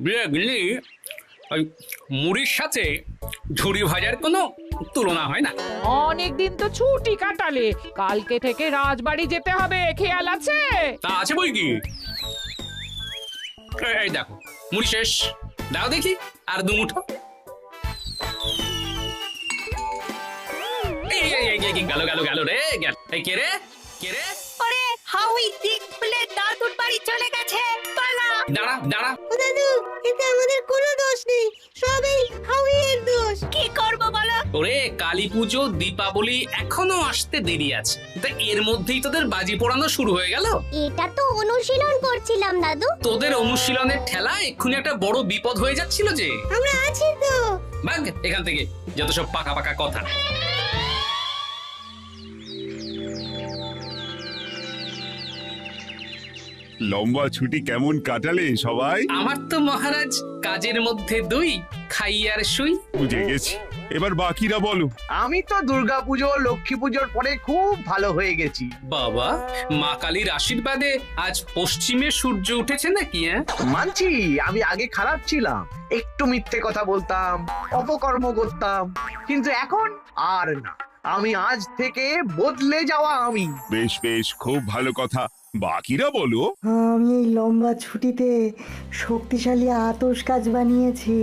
বুঝলি, ওই মুড়ির সাথে ঝুরি ভাজার কোনো তুলনা হয় না। অনেকদিন তো ছুটি কাটালে, কালকে থেকে রাজবাড়ি যেতে হবে, খেয়াল আছে? তা আছে বই কি। এই দেখো মুড়ি শেষ, দাও দেখি আর দু মুঠো। গেল গেল গেল রে, গেল। এই কে রে, কে রে? ওরে হাউই দিক খুলে দাদুর বাড়ি চলে গেছে, পালা। দাঁড়া দাঁড়া, দাদু, এতে আমাদের কোনো দোষ নেই, সবই হাউইয়ের দোষ। কি করব বলো? ওরে কালী পুজো দীপাবলি এখনো আসতে দেরি আছে, তা এর মধ্যেই তোদের বাজি পোড়ানো শুরু হয়ে গেল। এটা তো অনুশীলন করছিলাম দাদু। তোদের অনুশীলনের ঠেলা এক্ষুনি একটা বড় বিপদ হয়ে যাচ্ছিল যে। আমরা আছি তো। ভাগ এখান থেকে, যত সব পাকা পাকা কথা। লম্বা ছুটি কেমন কাটালে সবাই? আমার তো মহারাজ কাজের মধ্যে দুই, খাই আর শুই। বুঝে গেছি, এবার বাকিরা বলো। আমি তো দুর্গাপুজো লক্ষ্মী পুজোর পরে খুব ভালো হয়ে গেছি। বাবা, মা কালীর আশীর্বাদে আজ পশ্চিমে সূর্য উঠেছে নাকি? মানছি আমি আগে খারাপ ছিলাম, একটু মিথ্যে কথা বলতাম, অপকর্ম করতাম, কিন্তু এখন আর না। আমি আজ থেকে বদলে যাওয়া আমি। বেশ বেশ, খুব ভালো কথা। বাকিরা বলো। আমি এই লম্বা ছুটিতে শক্তিশালী আতশ কাজ বানিয়েছি।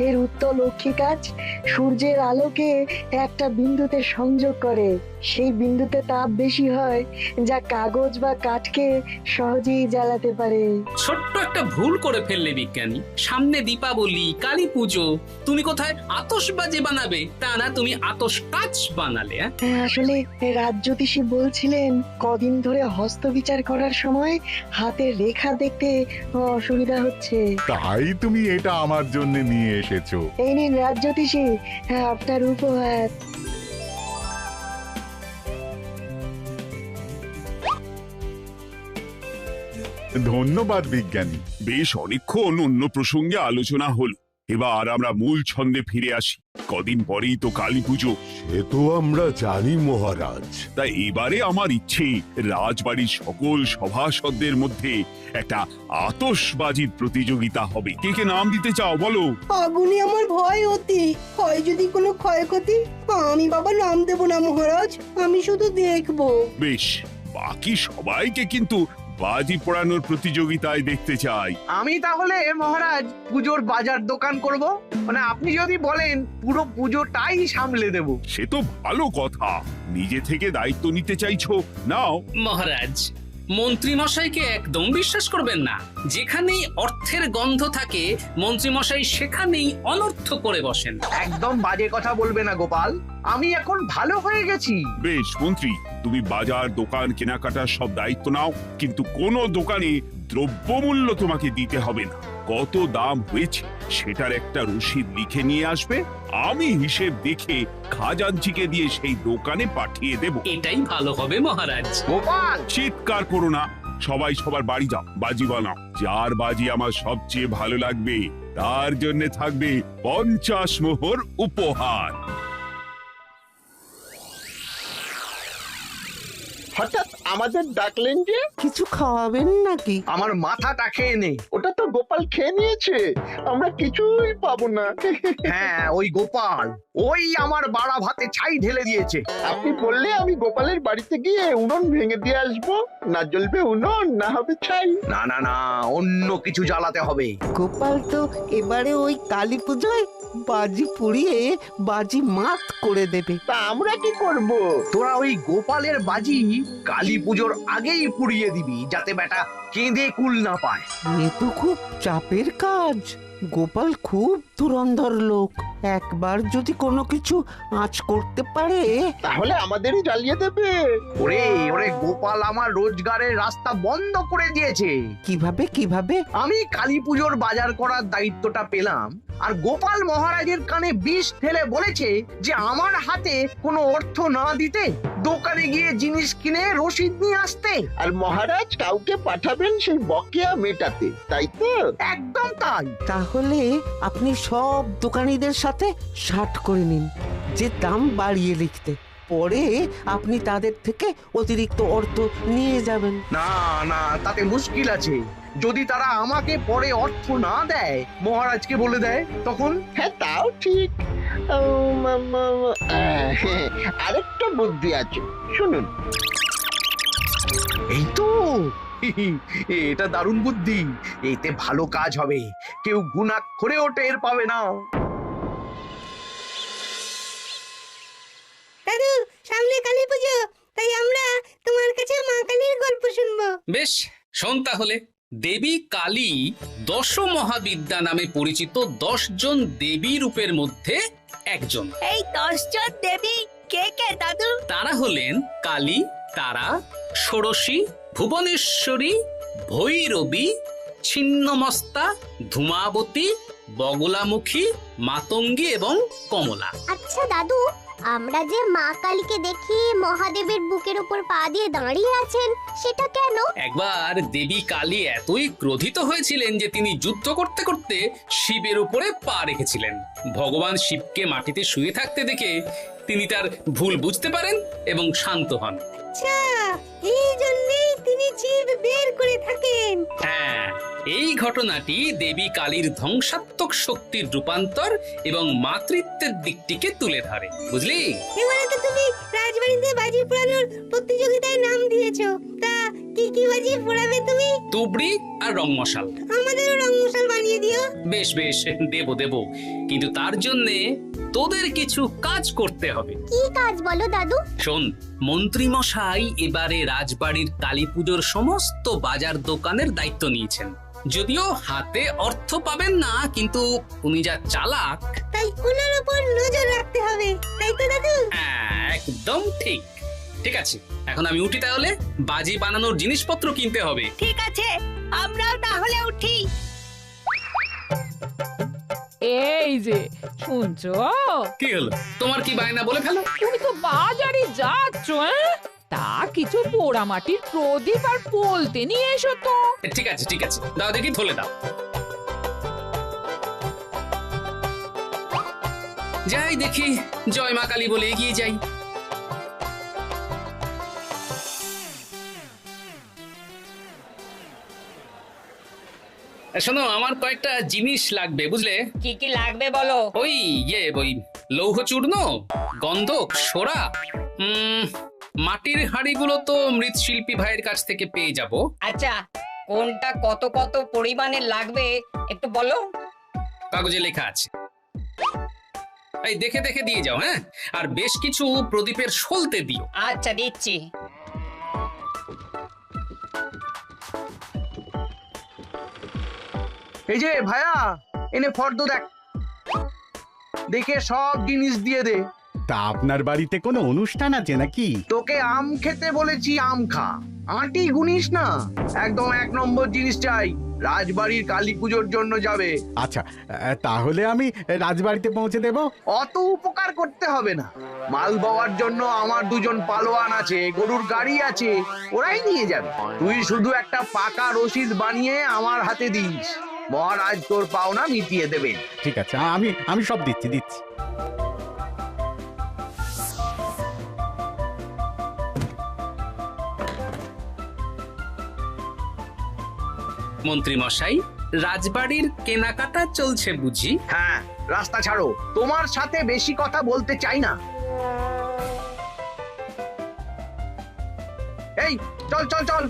এর উত্তল লক্ষ্মী কাজ সূর্যের আলোকে একটা বিন্দুতে সংযোগ করে। সেই বিন্দুতে তাপ বেশি হয়, যা কাগজ বা কাঠকে সহজেই জ্বালাতে পারে। ছোট্ট একটা ভুল করে ফেললে বিজ্ঞানী। সামনে দীপাবলি, কালী পুজো, তুমি কোথায় আতশবাজি বানাবে তা না, তুমি আতশ কাজ বানালে। আসলে রাজজ্যোতিষী বলছিলেন কদিন ধরে হস্তবিচার করার সময় হাতের রেখা দেখতে অসুবিধা হচ্ছে। তাই তুমি এটা আমার জন্য নিয়ে এসেছো। এই নিন রাজজ্যোতিষী, আপনার উপহার। ধন্যবাদ বিজ্ঞানী। বেশ অনেকক্ষণ অন্য প্রসঙ্গে আলোচনা হলো, এবার আমরা মূল ছন্দে ফিরে আসি। কদিন পরেই তো কালী পুজো। সে তো আমরা জানি মহারাজ। তাই এবারে আমার ইচ্ছে রাজবাড়ির সকল সভাসদদের মধ্যে একটা আতশবাজির প্রতিযোগিতা হবে। কে কে নাম দিতে চাও বলো? আগুনে আমার ভয় অতি, হয় যদি কোনো ক্ষয়ক্ষতি। আমি বাবা নাম দেব না মহারাজ, আমি শুধু দেখবো। বেশ, বাকি সবাইকে কিন্তু বাজি পোড়ানোর প্রতিযোগিতায় দেখতে চাই। আমি তাহলে মহারাজ পুজোর বাজার দোকান করব, মানে আপনি যদি বলেন পুরো পুজোটাই সামলে দেব। সে তো ভালো কথা, নিজে থেকে দায়িত্ব নিতে চাইছো, নাও। মহারাজ, মন্ত্রী মশাইকে একদম বিশ্বাস করবেন না। যেখানেই অর্থের গন্ধ থাকে মন্ত্রী মশাই সেখানেই অনর্থ করে বসেন। একদম বাজে কথা বলবে না গোপাল, আমি এখন ভালো হয়ে গেছি। বেশ মন্ত্রী, তুমি বাজার দোকান কেনাকাটার সব দায়িত্ব নাও, কিন্তু কোনো দোকানে দ্রব্যমূল্য তোমাকে দিতে হবে না। কত দাম হয়েছে সেটার একটা রসিদ লিখে নিয়ে আসবে, আমি হিসেব দেখে খাজাঞ্চিকে দিয়ে সেই দোকানে পাঠিয়ে দেব। এটাই ভালো হবে মহারাজ। গোপাল, চিৎকার করো না, সবাই সবার বাড়ি যাও, বাজি বানাও। যার বাজি আমার সবচেয়ে ভালো লাগবে তার জন্য থাকবে 50 মোহর উপহার। হঠাৎ আমাদের ডাকলেন যে? কিছু খাওয়াবেন নাকি? আমার মাথাটা খেয়ে নে। ওটা তো গোপাল খেয়ে নিয়েছে, আমরা কিছুই পাবো না। হ্যাঁ, ওই গোপাল, ওই আমার বাড়া ভাতে ছাই ঢেলে দিয়েছে। আপনি বললে আমি গোপালের বাড়িতে গিয়ে উনুন ভেঙে দিয়ে আসবো, না জ্বলবে উনুন না হবে ছাই। না না না, অন্য কিছু জ্বালাতে হবে। গোপাল তো এবারে ওই কালী পুজোয় বাজি পুড়িয়ে বাজি মাত করে দেবে। তা আমরা কি করব? তোরা ওই গোপালের বাজি কালী পুজোর আগেই পুড়িয়ে দিবি, যাতে বেটা কেঁদে কুল না পায়। এ তো খুব চাপের কাজ। গোপাল খুব ধুরন্ধর লোক, একবার যদি কোনো কিছু আঁচ করতে পারে তাহলে আমাদেরই জ্বালিয়ে দেবে। ওরে ওরে, গোপাল আমার রোজগারের রাস্তা বন্ধ করে দিয়েছে। কিভাবে কিভাবে? আমি কালী পুজোর বাজার করার দায়িত্বটা পেলাম, আর গোপাল মহারাজের কানে বিষ ঢেলে বলেছে যে আমার হাতে কোনো অর্থ না দিতে দোকানে গিয়ে জিনিস কিনে রসিদ নিয়ে আসতে। আর মহারাজ কাউকে পাঠাবেন সেই বকেয়া মেটাতে, তাই তো? একদম তাই। তাহলে আপনি সব দোকানীদের সাথে ষাট করে নিন, যে দাম বাড়িয়ে লিখতে। পরে আপনি তাদের থেকে অতিরিক্ত অর্থ নিয়ে যাবেন। না না, তাতে মুশকিল আছে। যদি তারা আমাকে পরে অর্থ না দেয়, মহারাজকে বলে দেয়, তখন? হ্যাঁ, তাও ঠিক। আরেকটা বুদ্ধি আছে, শুনুন। এই তো এটা দারুণ বুদ্ধি। এতে ভালো কাজ হবে, কেউ ঘুণাক্ষরেও টের পাবে না। দাদু, সামনে কালী পুজো, তাই আমরা তোমার কাছে মা কালীর গল্প শুনবো। বেশ, শোন তাহলে। দেবী কালী দশ মহাবিদ্যা নামে পরিচিত 10 জন দেবী রূপের মধ্যে একজন। এই 10 জন দেবী কে কে দাদু? তারা হলেন কালী, তারা, ষোড়শী, ভুবনেশ্বরী, ভৈরবী, ছিন্নমস্তা, ধূমাবতী, বগলামুখী, মাতঙ্গী এবং কমলা। আচ্ছা দাদু, আমরা যে মা কালীকে দেখি মহাদেবের বুকের উপর পা দিয়ে দাঁড়িয়ে আছেন, সেটা কেন? একবার দেবী কালী এতই ক্রোধিত হয়েছিলেন যে তিনি যুদ্ধ করতে করতে শিবের উপরে পা রেখেছিলেন। ভগবান শিবকে মাটিতে শুয়ে থাকতে দেখে তিনি তার ভুল বুঝতে পারেন এবং শান্ত হন। আচ্ছা, এই জন্যই তিনি জীব বের করে থাকেন। হ্যাঁ, এই ঘটনাটি দেবী কালীর ধ্বংসাত্মক শক্তির রূপান্তর এবং মাতৃত্বের দিকটিকে তুলে ধরে, বুঝলি? এবারে তো তুমি রাজবাড়িতে বাজি পোড়ানোর প্রতিযোগিতায় নাম দিয়েছো, তা কি কি বাজি পোড়াবে তুমি? তুবড়ি আর রং মশাল। আমাদেরও রং মশাল বানিয়ে দিও। বেশ বেশ, দেব, কিন্তু তার জন্য তোদের কিছু কাজ করতে হবে। কি কাজ বলো দাদু? শোন, মন্ত্রী মশাই এবারে রাজবাড়ির কালী পুজোর সমস্ত বাজার দোকানের দায়িত্ব নিয়েছেন। যদিও হাতে অর্থ পাবেন না, কিন্তু উনি যা চালাক, তাই ওনার উপর নজর রাখতে হবে, তাই তো দাদু? একদম ঠিক। ঠিক আছে, এখন আমি উঠি তাহলে। বাজি বানানোর জিনিসপত্র কিনতে হবে। ঠিক আছে, আমরাও তাহলে উঠি। এই যে শুনছো, কি হলো? তোমার কি বায়না বলে ফেলো। তুমি তো বাজারে যাচ্ছ, তা কিছু পোড়ামাটির প্রদীপ আর বলতে নিয়ে এসো তো। ঠিক আছে, দাও দেখি, থলে দাও। যাই দেখি, জয় মা কালী বলে এগিয়ে যাই। শোনো, আমার কয়েকটা জিনিস লাগবে, বুঝলে? কি কি লাগবে বলো? ওই লৌহ চূর্ণ, গন্ধক, সোরা, মাটির হাঁড়িগুলো তো মৃৎশিল্পী ভাইয়ের কাছ থেকে পেয়ে যাব। আচ্ছা, কোনটা কত কত পরিমাণে লাগবে একটু বলো। কাগজে লেখা আছে, এই দেখে দেখে দিয়ে যাও। হ্যাঁ, আর বেশ কিছু প্রদীপের সলতে দিও। আচ্ছা, দিচ্ছি। এই যে ভাইয়া, এনে ফর্দ দেখ, দেখে সব জিনিস দিয়ে দে। তা আপনার বাড়িতে কোনো অনুষ্ঠান আছে নাকি? তোকে আম খেতে বলেছি, আম খা, আঁটি গুনিস না। একদম 1 নম্বর জিনিস চাই, রাজবাড়ির কালী পুজোর জন্য যাবে। আচ্ছা, তাহলে আমি রাজবাড়িতে পৌঁছে দেব। অত উপকার করতে হবে না, মাল বাওয়ার জন্য আমার 2 জন পালোয়ান আছে, গরুর গাড়ি আছে, ওরাই নিয়ে যাবে। তুই শুধু একটা পাকা রসিদ বানিয়ে আমার হাতে দিস, মহারাজ তোর পাওনা মিটিয়ে দেবেন। ঠিক আছে, আমি সব দিচ্ছি। মন্ত্রী মশাই, রাজবাড়ির কেনাকাটা চলছে বুঝি? হ্যাঁ, রাস্তা ছাড়ো, তোমার সাথে বেশি কথা বলতে চাই না। এই চল।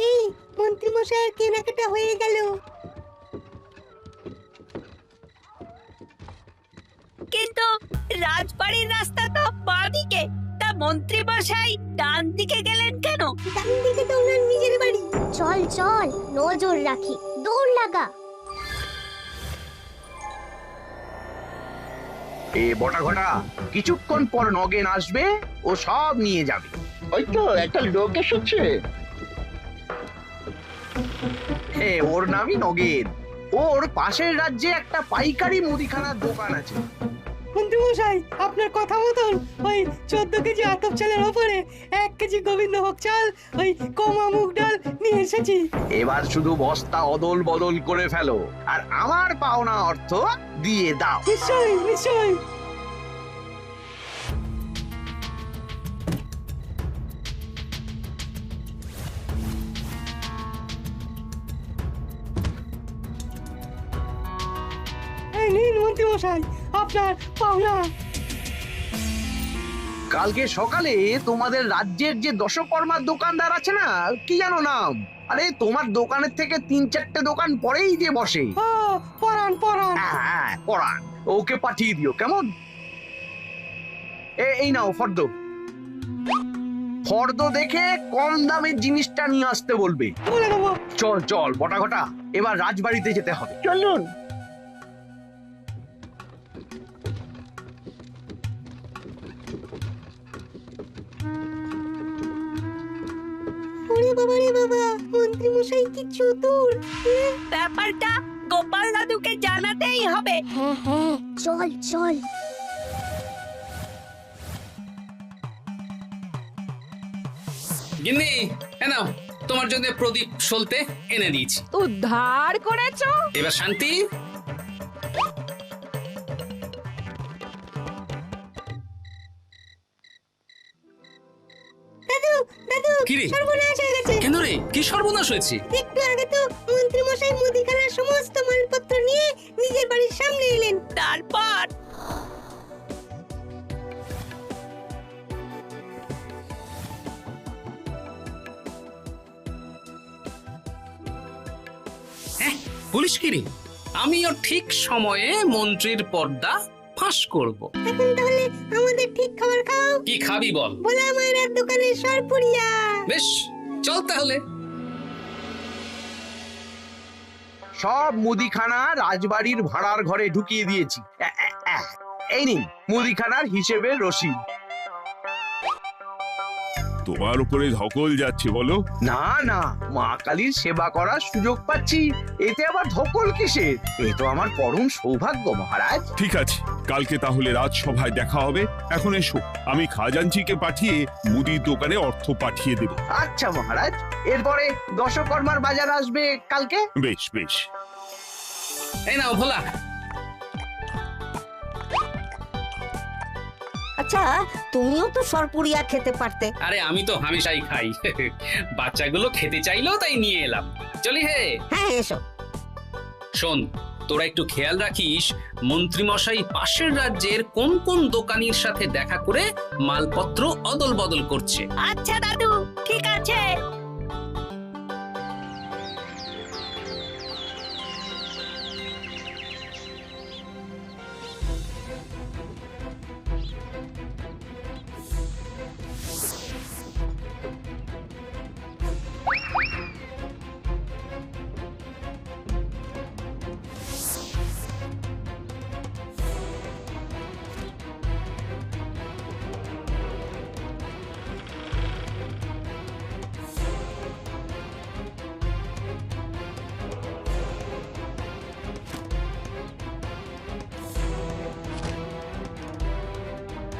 এই মন্ত্রী মশাইয়ের কেনাকাটা হয়ে গেল, কিন্তু রাজবাড়ির রাস্তা তো বাঁদিকে, তা মন্ত্রী মশাই ডান দিকে গেলেন কেন? ডান দিকে তো ওনার নিজের বাড়ি। চল, নজর রাখি, দৌড় লাগা। এ বটা ঘটা, কিছুক্ষণ পর নগেন আসবে, ও সব নিয়ে যাবে। ওই তো একটা লোক এসেছে। ওর নামই নগেন। ওর পাশের রাজ্যে একটা পাইকারি মুদিখানার দোকান আছে। মন্ত্রী মশাই, আপনার কথা মতন ওই 14 কেজি আতপ চালের ওপরে 1 কেজি গোবিন্দভোগ চাল, ওই কমা মুগ ডাল নিয়ে এসেছি। এবার শুধু বস্তা অদল বদল করে ফেলো, আর আমার পাওনা অর্থ দিয়ে দাও। নিশ্চয়ই। মন্ত্রী মশাই আপনার পাওনা। কালকে সকালে তোমাদের রাজ্যের যে দশকর্মার দোকানদার আছে না, কি জানো নাম? আরে তোমার দোকানের থেকে 3-4টে দোকান পরেই যে বসে। ও পরান পরান। হ্যাঁ, পরান, ওকে পাঠিয়ে দিও কেমন? এই নাও ফর্দ। ফর্দ দেখে কম দামের জিনিসটা নিয়ে আসতে বলবে। বলে দেবো। চল চল বটা ঘটা, এবার রাজবাড়িতে যেতে হবে। চলুন। ওরে বাবা রে বাবা, মন্ত্রী মশাই কি চতুর। ব্যাপারটা গোপাল দাদুকে জানাতেই হবে। হ্যাঁ হ্যাঁ, চল চল। গিন্নি, নাও তোমার জন্য প্রদীপ সলতে এনে দিয়েছি। উদ্ধার করেছো? এবার শান্তি। দাদু দাদু, কি রে? সর্বনাশ হয়ে গেছে। কেন রে, কি সর্বনাশ হয়েছে? একটু আগে তো মন্ত্রী মশাই মুদিখানার সমস্ত মালপত্র নিয়ে নিজের বাড়ির সামনে এলেন। তারপর পুলিশ কি রে? আমিও ঠিক সময়ে মন্ত্রীর পর্দা ফাঁস করব। এখন তাহলে আমাদের ঠিক খাবার খাও। কি খাবি বল? ভোলা মায়ের দোকানের সরপুরিয়া। বেশ, চল তাহলে। সব মুদিখানা রাজবাড়ির ভাড়ার ঘরে ঢুকিয়ে দিয়েছি। এই নিন মুদিখানার হিসেবের রসিদ। তোমার উপরে ধকল যাচ্ছে বলো? না না, মা কালীর সেবা করার সুযোগ পাচ্ছি, এতে আবার ধকল কিসের? এ তো আমার পরম সৌভাগ্য মহারাজ। ঠিক আছে, কালকে তাহলে রাজসভায় দেখা হবে। এখন এসো, আমি খাজাঞ্চিকে পাঠিয়ে মুদির দোকানে অর্থ পাঠিয়ে দেব। আচ্ছা মহারাজ, এরপরে দশকর্মার বাজার আসবে কালকে। বেশ বেশ। এই নাও ভোলা। আচ্ছা, তুমিও তো সরপুরিয়া খেতে পারতে। আরে আমি তো হামেশাই খাই। বাচ্চাগুলো খেতে চাইলো তাই নিয়ে এলাম। চলি হে। হ্যাঁ এসো। শোন, তোরা একটু খেয়াল রাখিস মন্ত্রী মশাই পাশের রাজ্যের কোন কোন দোকানির সাথে দেখা করে মালপত্র অদল বদল করছে। আচ্ছা দাদু, ঠিক আছে।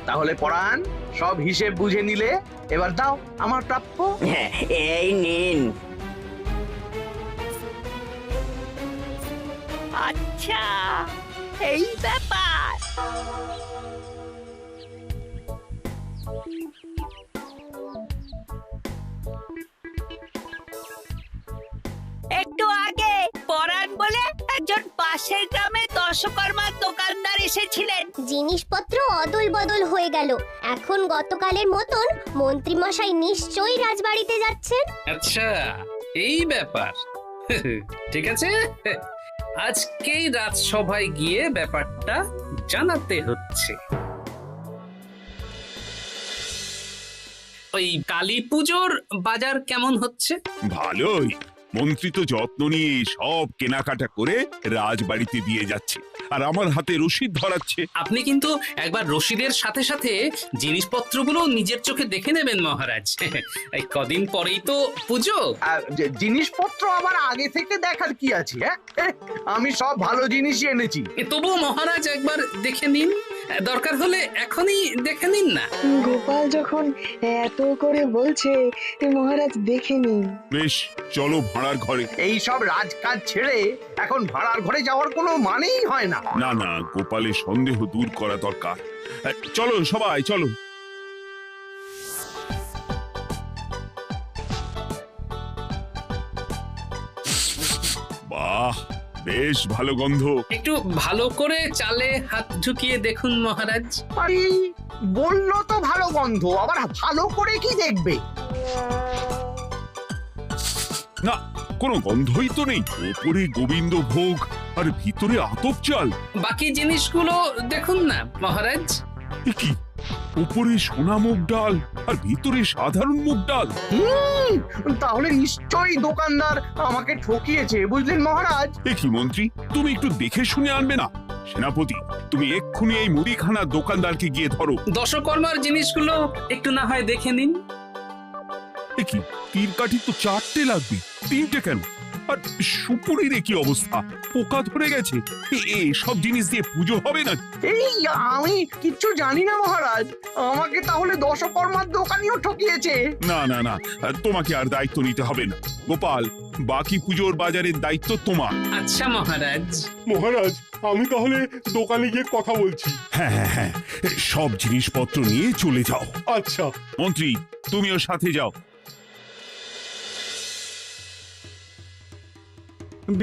তাহলে পরাণ, সব হিসেব বুঝে নিলে, এবার দাও আমার প্রাপ্য। এই নিন। আচ্ছা, এই ব্যাপার। একটু আগে পরাণ বলে একজন পাশের গ্রামে দশকর্মার দোকানদার এসেছিলেন। জিনিসপত্র অদল বদল হয়ে গেল। এখন গতকালের মতন মন্ত্রী মশাই নিশ্চয়ই রাজবাড়িতে যাচ্ছেন। আচ্ছা, এই ব্যাপার। ঠিক আছে, আজকেই রাজসভায় গিয়ে ব্যাপারটা জানাতে হচ্ছে। ওই কালী পুজোর বাজার কেমন হচ্ছে? ভালোই। মন্ত্রী তো যত্ন নিয়ে সব কেনাকাটা করে রাজবাড়িতে দিয়ে যাচ্ছে, আর আমার হাতে রসিদ ধরাচ্ছে। আপনি কিন্তু একবার রসিদের সাথে সাথে জিনিসপত্রগুলো নিজের চোখে দেখে নেবেন মহারাজ। এই কদিন পরেই তো পুজো। জিনিসপত্র আবার আগে থেকে দেখার কি আছে? আমি সব ভালো জিনিসই এনেছি। তবুও মহারাজ একবার দেখে নিন, দরকার হলে এখনই দেখে নিন না। গোপাল যখন এত করে বলছে, মহারাজ দেখে নিন। বেশ, চলো ভাড়ার ঘরে। এই সব রাজকাজ ছেড়ে এখন ভাড়ার ঘরে যাওয়ার কোনো মানেই হয় না। না না, গোপালের সন্দেহ দূর করা দরকার। চলো সবাই, চলো। বাহ, বেশ ভালো গন্ধ। একটু ভালো করে চালে হাত ঢুকিয়ে দেখুন মহারাজ। আরে বললো তো ভালো গন্ধ, আবার ভালো করে কি দেখবে? না, কোনো গন্ধই তো নেই। ওপরে গোবিন্দ ভোগ আর ভিতরে আতপ চাল। বাকি জিনিসগুলো দেখুন না মহারাজ। এ কি, উপরে সোনা মুগ ডাল আর ভিতরে সাধারণ মুগ ডাল? তাহলে নিশ্চয়ই দোকানদার আমাকে ঠকিয়েছে, বুঝলেন মহারাজ? এ কি মন্ত্রী, তুমি একটু দেখে শুনে আনবে না? সেনাপতি, তুমি এক্ষুনি এই মুদিখানা দোকানদারকে গিয়ে ধরো। দশকর্মার জিনিসগুলো একটু না হয় দেখে নিন। এ কি, তীর কাঠি তো 4টে লাগবে, 3টে কেন? আর সুপুরির কি অবস্থা, পোকা ধরে গেছে। সব জিনিস দিয়ে পুজো হবে না? এই আমি কিচ্ছু জানি না মহারাজ, আমাকে তাহলে দশকর্মার দোকানিও ঠকিয়েছে। না না না, তোমাকে আর দায়িত্ব নিতে হবে না। গোপাল, বাকি পুজোর বাজারের দায়িত্ব তোমার। আচ্ছা মহারাজ। মহারাজ, আমি তাহলে দোকানে গিয়ে কথা বলছি। হ্যাঁ হ্যাঁ হ্যাঁ, সব জিনিসপত্র নিয়ে চলে যাও। আচ্ছা মন্ত্রী, তুমিও সাথে যাও।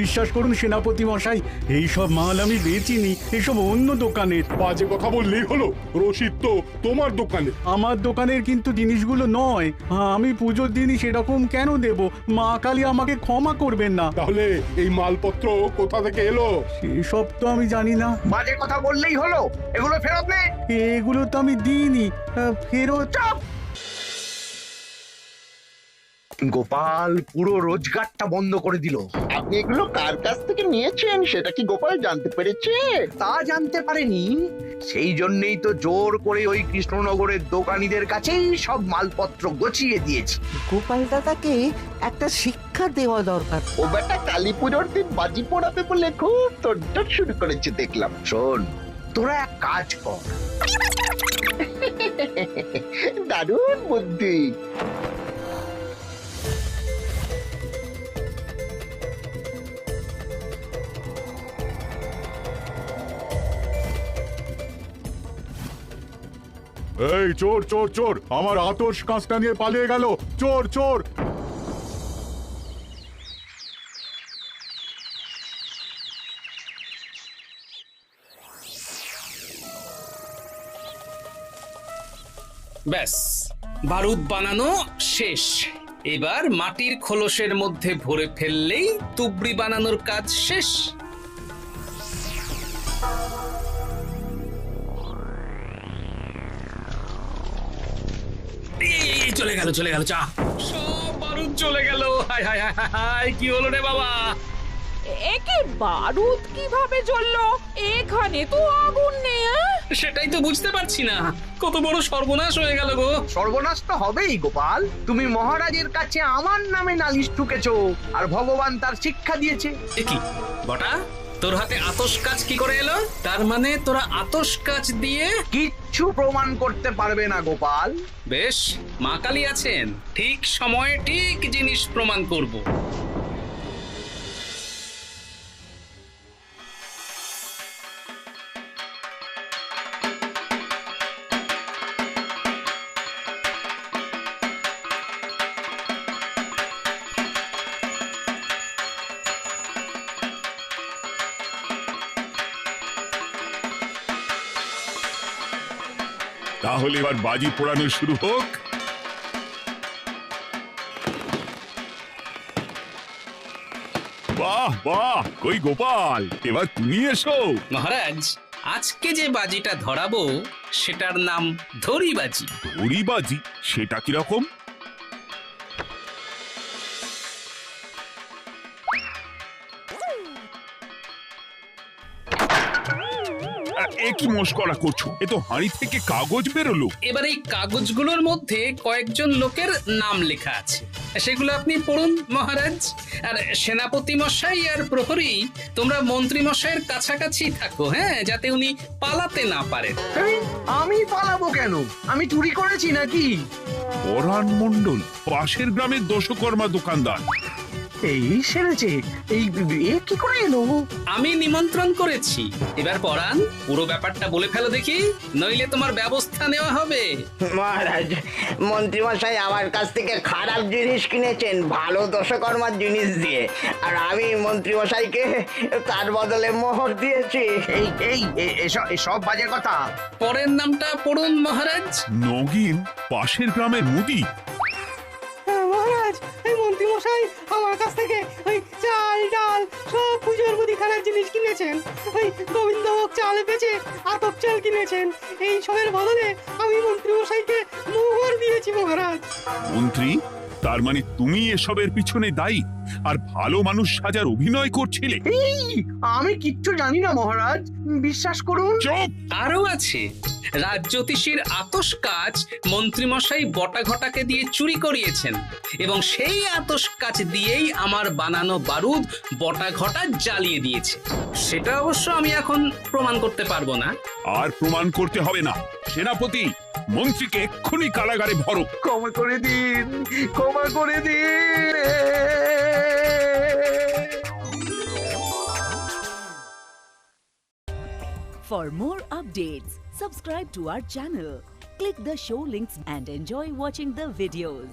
বিশ্বাস করুন সেনাপতি মশাই, এইসব মাল আমি বেচিনি, এসব অন্য দোকানের। বাজে কথা বললেই হলো, রসিদ তো তোমার দোকানে। আমার দোকানের কিন্তু জিনিসগুলো নয়। আমি পুজোর দিনই সেরকম কেন দেব? মা কালী আমাকে ক্ষমা করবেন না। তাহলে এই মালপত্র কোথা থেকে এলো? সেসব তো আমি জানি না। বাজে কথা বললেই হলো, এগুলো ফেরত নে। এগুলো তো আমি দিইনি। ফেরত? গোপাল পুরো রোজগারটা বন্ধ করে দিল। আপনি এগুলো কার কাছ থেকে নিয়েছেন সেটা কি গোপাল জানতে পেরেছে? তা জানতে পারেনি, সেই জন্যই তো জোর করে ওই কৃষ্ণনগরের দোকানীদের কাছেই সব মালপত্র গছিয়ে দিয়েছি। গোপাল দাদাকে একটা শিক্ষা দেওয়া দরকার। ও বেটা কালী পুজোর দিন বাজি পোড়াবে বলে খুব তোড়জোড় শুরু করেছে দেখলাম। শোন, তোরা এক কাজ কর। দারুণ বুদ্ধি। এই চোর চোর চোর, আমার আতশ কাঁচটা নিয়ে পালিয়ে গেল। চোর চোর! ব্যাস, বারুদ বানানো শেষ। এবার মাটির খোলসের মধ্যে ভরে ফেললেই তুবড়ি বানানোর কাজ শেষ। চলে গেল চলে গেল, চা সব বারুদ চলে গেল। হায় হায় হায় হায়, কি হলো রে বাবা? একে বারুদ কিভাবে জ্বললো? এখানে তো আগুন নেই। সেটাই তো বুঝতে পারছি না, কত বড় সর্বনাশ হয়ে গেল গো। সর্বনাশ তো হবেই গোপাল, তুমি মহারাজের কাছে আমার নামে নালিশ ঠুকেছো, আর ভগবান তার শিক্ষা দিয়েছে। এ কি বটা, তোর হাতে আতশ কাজ কি করে এলো? তার মানে তোরা আতশ কাজ দিয়ে কিচ্ছু প্রমাণ করতে পারবে না গোপাল। বেশ, মা কালী আছেন, ঠিক সময়ে ঠিক জিনিস প্রমাণ করব। তাহলে এবার বাজি পোড়ানো শুরু হোক। বাহ বাহ, কই গোপাল, এবার তুমি এসো। মহারাজ, আজকে যে বাজিটা ধরাবো সেটার নাম ধরি বাজি। ধরি বাজি? সেটা কিরকম? এ কি মস্করা করছো? এ তো হাঁড়ি থেকে কাগজ বেরোলো। এবার এই কাগজগুলোর মধ্যে কয়েকজন লোকের নাম লেখা আছে, সেগুলো আপনি পড়ুন মহারাজ। আর সেনাপতি মশাই আর প্রহরী, তোমরা মন্ত্রী মশাইয়ের কাছাকাছি থাকো, হ্যাঁ, যাতে উনি পালাতে না পারেন। আমি পালাবো কেন? আমি চুরি করেছি নাকি? পরাণ মণ্ডল, পাশের গ্রামের দশকর্মা দোকানদার। এই সেরেছে, এই এ কি করে এলো? আমি নিমন্ত্রণ করেছি। এবার পরান পুরো ব্যাপারটা বলে ফেলো দেখি, নইলে তোমার ব্যবস্থা নেওয়া হবে। মহারাজ, মন্ত্রীমশাই আমার কাছ থেকে খারাপ জিনিস কিনেছেন ভালো দশকর্মার জিনিস দিয়ে, আর আমি মন্ত্রীমশাইকে তার বদলে মোহর দিয়েছি। এসব বাজে কথা। পরের নামটা পড়ুন মহারাজ। নগিন পাশের গ্রামের মুদি। মহারাজ, এই মন্ত্রী মশাই আমার কাছ থেকে ওই চাল ডাল সব পুজোর মুদিখানার জিনিস কিনেছেন। ওই গোবিন্দভোগ চাল বেচে আতপ চাল কিনেছেন। এই সবের বদলে আমি মন্ত্রী মশাইকে মোহর দিয়েছি মহারাজ। মন্ত্রী, তার মানে তুমি এসবের পিছনে দায়ী আর ভালো মানুষ সাজার অভিনয় করছিলে? আমি কিচ্ছু জানি না মহারাজ, বিশ্বাস করুন। চুপ! আরো আছে, রাজ্যোতিষীর আতস কাজ মন্ত্রীমশাই বটা ঘটাকে দিয়ে চুরি করিয়েছেন, এবং সেই আতস কাজ দিয়েই আমার বানানো বারুদ বটা ঘটা জ্বালিয়ে দিয়েছে। সেটা অবশ্য আমি এখন প্রমাণ করতে পারবো না। আর প্রমাণ করতে হবে না। সেনাপতি, মন্ত্রীকে এক্ষুনি কারাগারে ভরো। ক্ষমা করে দিন, ক্ষমা করে দিন। For more updates, subscribe to our channel, click the show links and enjoy watching the videos.